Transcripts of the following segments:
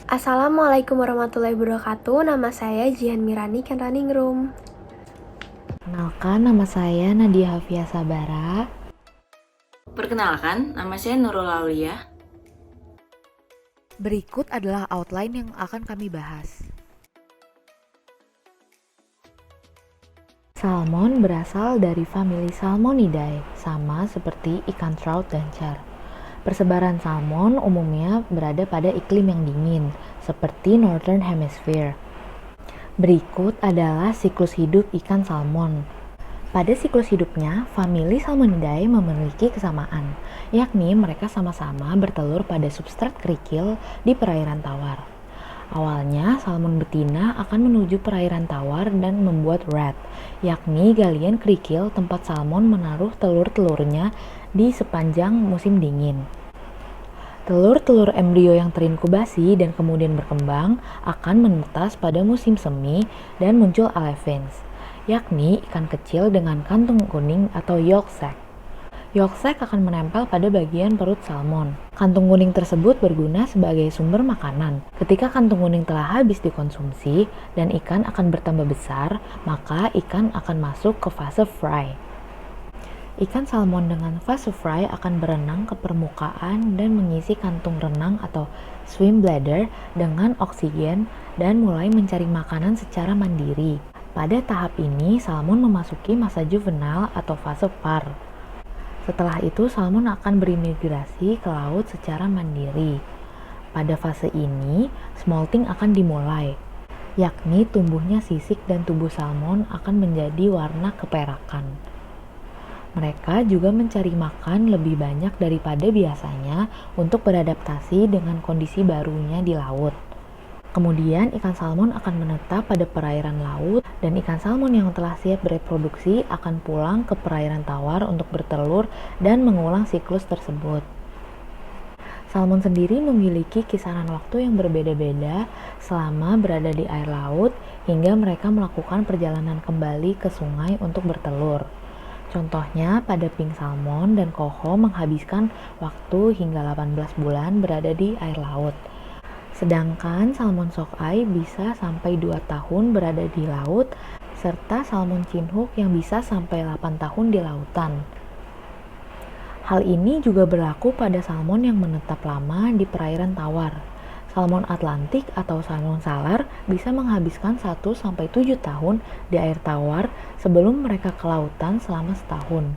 Assalamualaikum warahmatullahi wabarakatuh. Nama saya Jihan Mirani Kenraningrum. Kenalkan, nama saya Nadia Hafia Sabara. Perkenalkan, nama saya Nurul Aulia. Berikut adalah outline yang akan kami bahas. Salmon berasal dari famili Salmonidae, sama seperti ikan trout dan char. Persebaran salmon umumnya berada pada iklim yang dingin, seperti Northern Hemisphere. Berikut adalah siklus hidup ikan salmon. Pada siklus hidupnya, famili Salmonidae memiliki kesamaan, yakni mereka sama-sama bertelur pada substrat kerikil di perairan tawar. Awalnya, salmon betina akan menuju perairan tawar dan membuat rat, yakni galian kerikil tempat salmon menaruh telur-telurnya di sepanjang musim dingin. Telur-telur embrio yang terinkubasi dan kemudian berkembang akan menetas pada musim semi dan muncul alevins, yakni ikan kecil dengan kantung kuning atau yolk sac. Yolk sac akan menempel pada bagian perut salmon. Kantung kuning tersebut berguna sebagai sumber makanan. Ketika kantung kuning telah habis dikonsumsi dan ikan akan bertambah besar, maka ikan akan masuk ke fase fry. Ikan salmon dengan fase fry akan berenang ke permukaan dan mengisi kantung renang atau swim bladder dengan oksigen dan mulai mencari makanan secara mandiri. Pada tahap ini, salmon memasuki masa juvenile atau fase par. Setelah itu, salmon akan berimigrasi ke laut secara mandiri. Pada fase ini, smolting akan dimulai, yakni tumbuhnya sisik dan tubuh salmon akan menjadi warna keperakan. Mereka juga mencari makan lebih banyak daripada biasanya untuk beradaptasi dengan kondisi barunya di laut. Kemudian ikan salmon akan menetap pada perairan laut dan ikan salmon yang telah siap bereproduksi akan pulang ke perairan tawar untuk bertelur dan mengulang siklus tersebut. Salmon sendiri memiliki kisaran waktu yang berbeda-beda selama berada di air laut hingga mereka melakukan perjalanan kembali ke sungai untuk bertelur. Contohnya, pada pink salmon dan coho menghabiskan waktu hingga 18 bulan berada di air laut. Sedangkan salmon sockeye bisa sampai 2 tahun berada di laut, serta salmon chinhook yang bisa sampai 8 tahun di lautan. Hal ini juga berlaku pada salmon yang menetap lama di perairan tawar. Salmon Atlantik atau salmon salar bisa menghabiskan 1-7 tahun di air tawar sebelum mereka ke lautan selama setahun.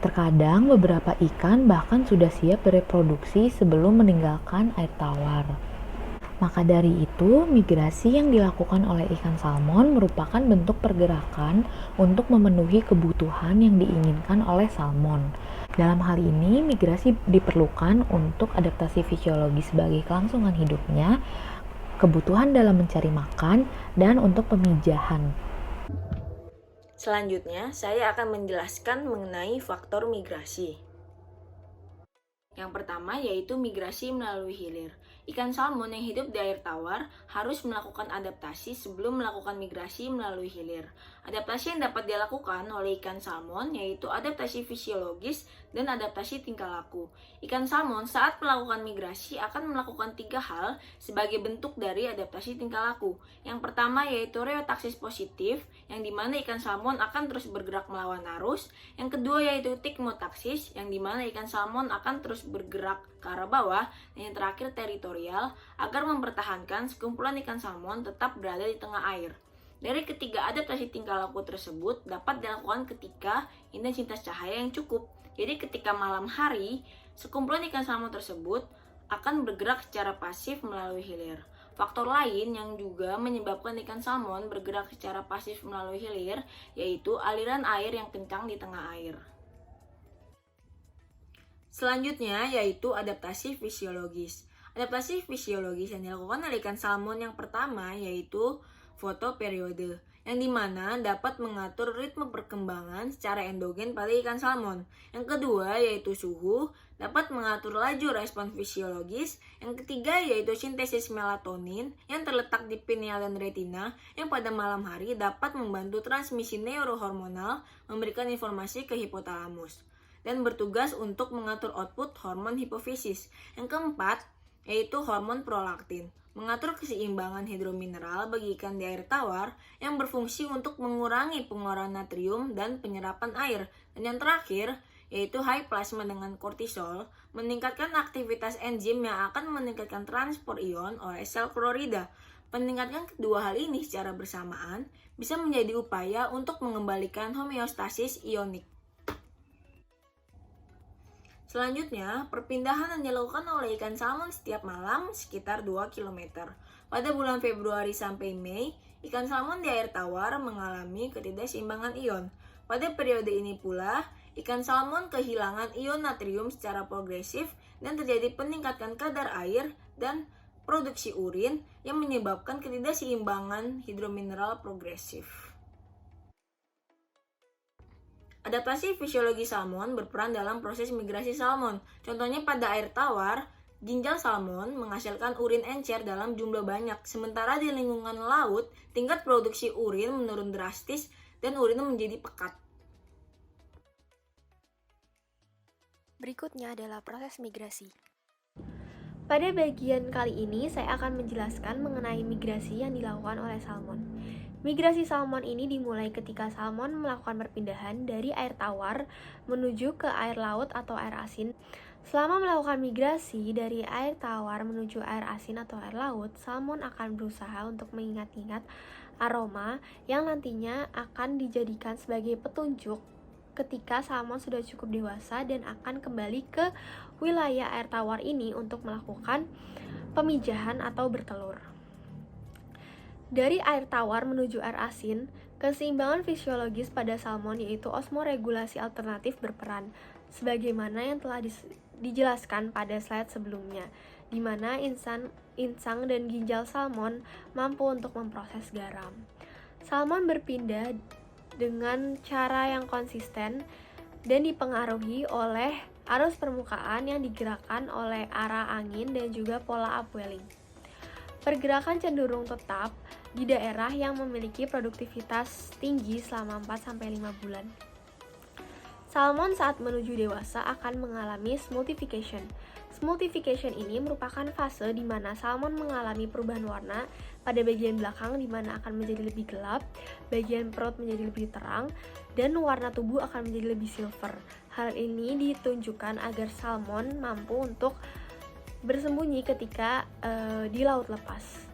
Terkadang beberapa ikan bahkan sudah siap bereproduksi sebelum meninggalkan air tawar. Maka dari itu, migrasi yang dilakukan oleh ikan salmon merupakan bentuk pergerakan untuk memenuhi kebutuhan yang diinginkan oleh salmon. Dalam hal ini, migrasi diperlukan untuk adaptasi fisiologi sebagai kelangsungan hidupnya, kebutuhan dalam mencari makan, dan untuk pemijahan. Selanjutnya, saya akan menjelaskan mengenai faktor migrasi. Yang pertama yaitu migrasi melalui hilir. Ikan salmon yang hidup di air tawar harus melakukan adaptasi sebelum melakukan migrasi melalui hilir. Adaptasi yang dapat dilakukan oleh ikan salmon yaitu adaptasi fisiologis dan adaptasi tingkah laku. Ikan salmon saat melakukan migrasi akan melakukan 3 hal sebagai bentuk dari adaptasi tingkah laku. Yang pertama yaitu reotaksis positif, yang dimana ikan salmon akan terus bergerak melawan arus. Yang kedua yaitu tikmotaksis, yang dimana ikan salmon akan terus bergerak ke arah bawah. Dan yang terakhir teritorial, agar mempertahankan sekumpulan ikan salmon tetap berada di tengah air. Dari ketiga adaptasi tingkah laku tersebut dapat dilakukan ketika intensitas cahaya yang cukup. Jadi ketika malam hari, sekumpulan ikan salmon tersebut akan bergerak secara pasif melalui hilir. Faktor lain yang juga menyebabkan ikan salmon bergerak secara pasif melalui hilir yaitu aliran air yang kencang di tengah air. Selanjutnya yaitu adaptasi fisiologis. Adaptasi fisiologis yang dilakukan oleh ikan salmon yang pertama yaitu fotoperiode, yang dimana dapat mengatur ritme perkembangan secara endogen pada ikan salmon. Yang kedua yaitu suhu, dapat mengatur laju respon fisiologis. Yang ketiga yaitu sintesis melatonin yang terletak di pineal dan retina, yang pada malam hari dapat membantu transmisi neurohormonal, memberikan informasi ke hipotalamus dan bertugas untuk mengatur output hormon hipofisis. Yang keempat yaitu hormon prolaktin. mengatur keseimbangan hidromineral bagi ikan di air tawar yang berfungsi untuk mengurangi pengeluaran natrium dan penyerapan air. Dan yang terakhir, yaitu high plasma dengan kortisol, meningkatkan aktivitas enzim yang akan meningkatkan transport ion oleh sel klorida. Meningkatkan kedua hal ini secara bersamaan bisa menjadi upaya untuk mengembalikan homeostasis ionik. Selanjutnya, perpindahan yang dilakukan oleh ikan salmon setiap malam sekitar 2 km. Pada bulan Februari sampai Mei, ikan salmon di air tawar mengalami ketidakseimbangan ion. Pada periode ini pula, ikan salmon kehilangan ion natrium secara progresif dan terjadi peningkatan kadar air dan produksi urin yang menyebabkan ketidakseimbangan hidromineral progresif. Adaptasi fisiologi salmon berperan dalam proses migrasi salmon. Contohnya pada air tawar, ginjal salmon menghasilkan urin encer dalam jumlah banyak, sementara di lingkungan laut, tingkat produksi urin menurun drastis dan urin menjadi pekat. Berikutnya adalah proses migrasi. Pada bagian kali ini, saya akan menjelaskan mengenai migrasi yang dilakukan oleh salmon. Migrasi salmon ini dimulai ketika salmon melakukan perpindahan dari air tawar menuju ke air laut atau air asin. Selama melakukan migrasi dari air tawar menuju air asin atau air laut, salmon akan berusaha untuk mengingat-ingat aroma yang nantinya akan dijadikan sebagai petunjuk ketika salmon sudah cukup dewasa dan akan kembali ke wilayah air tawar ini untuk melakukan pemijahan atau bertelur. Dari air tawar menuju air asin, keseimbangan fisiologis pada salmon yaitu osmoregulasi alternatif berperan, sebagaimana yang telah dijelaskan pada slide sebelumnya, di mana insang dan ginjal salmon mampu untuk memproses garam. Salmon berpindah dengan cara yang konsisten dan dipengaruhi oleh arus permukaan yang digerakkan oleh arah angin dan juga pola upwelling. Pergerakan cenderung tetap di daerah yang memiliki produktivitas tinggi selama 4-5 bulan. Salmon saat menuju dewasa akan mengalami smoltification. Smoltification ini merupakan fase di mana salmon mengalami perubahan warna pada bagian belakang di mana akan menjadi lebih gelap, bagian perut menjadi lebih terang, dan warna tubuh akan menjadi lebih silver. Hal ini ditunjukkan agar salmon mampu untuk bersembunyi ketika di laut lepas.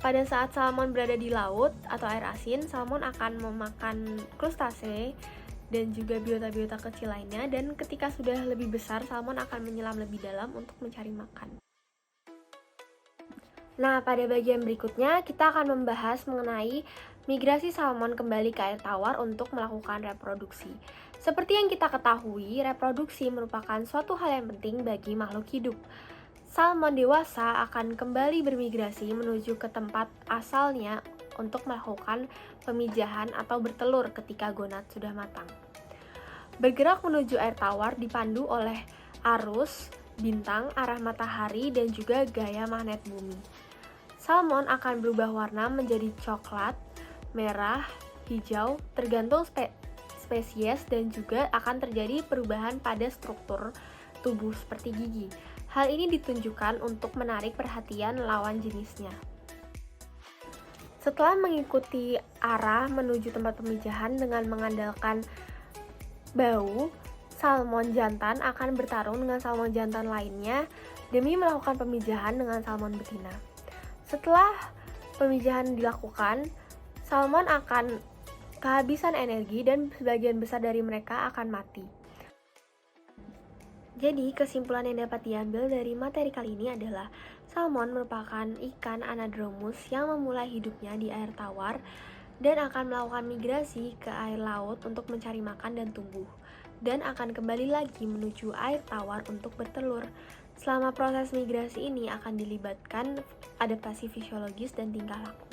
Pada saat salmon berada di laut atau air asin, salmon akan memakan krustase dan juga biota-biota kecil lainnya, dan ketika sudah lebih besar, salmon akan menyelam lebih dalam untuk mencari makan. Nah, pada bagian berikutnya kita akan membahas mengenai migrasi salmon kembali ke air tawar untuk melakukan reproduksi. Seperti yang kita ketahui, reproduksi merupakan suatu hal yang penting bagi makhluk hidup. Salmon dewasa akan kembali bermigrasi menuju ke tempat asalnya untuk melakukan pemijahan atau bertelur ketika gonad sudah matang. Bergerak menuju air tawar dipandu oleh arus, bintang, arah matahari, dan juga gaya magnet bumi. Salmon akan berubah warna menjadi coklat, merah, hijau, tergantung spesies, dan juga akan terjadi perubahan pada struktur tubuh seperti gigi. Hal ini ditunjukkan untuk menarik perhatian lawan jenisnya. Setelah mengikuti arah menuju tempat pemijahan dengan mengandalkan bau, salmon jantan akan bertarung dengan salmon jantan lainnya demi melakukan pemijahan dengan salmon betina. Setelah pemijahan dilakukan, salmon akan kehabisan energi dan sebagian besar dari mereka akan mati. Jadi, kesimpulan yang dapat diambil dari materi kali ini adalah salmon merupakan ikan anadromous yang memulai hidupnya di air tawar dan akan melakukan migrasi ke air laut untuk mencari makan dan tumbuh, dan akan kembali lagi menuju air tawar untuk bertelur. Selama proses migrasi ini akan dilibatkan adaptasi fisiologis dan tingkah laku.